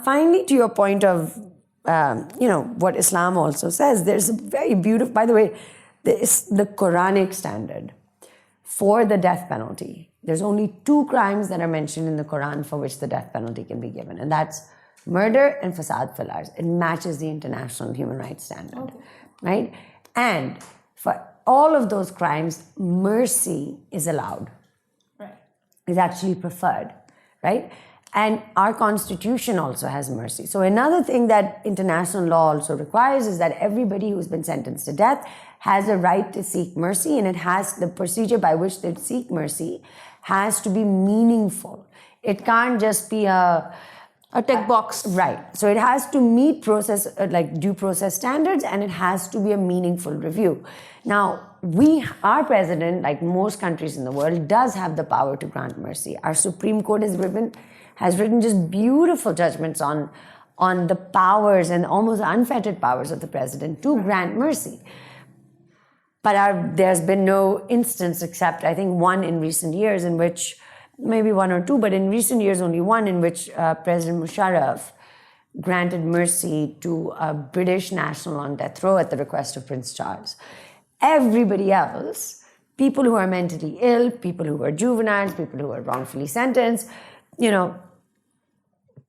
Finally, to your point of, what Islam also says, there's a very beautiful, by the way, the Quranic Standard for the death penalty. There's only 2 crimes that are mentioned in the Quran for which the death penalty can be given, and that's murder and fasad fil ard. It matches the international human rights standard, right? And for all of those crimes, mercy is allowed. Right. Is actually preferred, right? And our constitution also has mercy. So another thing that international law also requires is that everybody who's been sentenced to death has a right to seek mercy, and the procedure by which they seek mercy has to be meaningful. It can't just be a tick box. Right. So it has to meet due process standards, and it has to be a meaningful review. Now, our president, like most countries in the world, does have the power to grant mercy. Our Supreme Court has written just beautiful judgments on the powers and almost unfettered powers of the president to grant mercy. But there's been no instance, except I think one in recent years, in which, maybe 1 or 2, but in recent years only one, in which President Musharraf granted mercy to a British national on death row at the request of Prince Charles. Everybody else, people who are mentally ill, people who are juveniles, people who are wrongfully sentenced,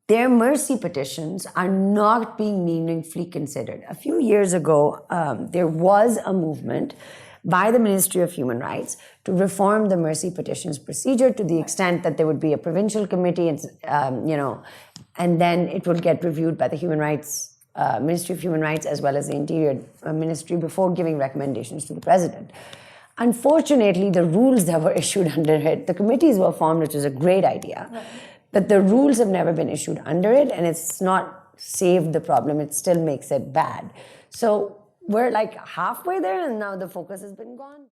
their mercy petitions are not being meaningfully considered. A few years ago, there was a movement by the Ministry of Human Rights to reform the mercy petitions procedure to the extent that there would be a provincial committee, and then it would get reviewed by the Ministry of Human Rights as well as the Interior Ministry before giving recommendations to the President. Unfortunately, the rules that were issued under it, the committees were formed, which is a great idea, but the rules have never been issued under it, and it's not saved the problem. It still makes it bad. So we're like halfway there, and now the focus has been gone.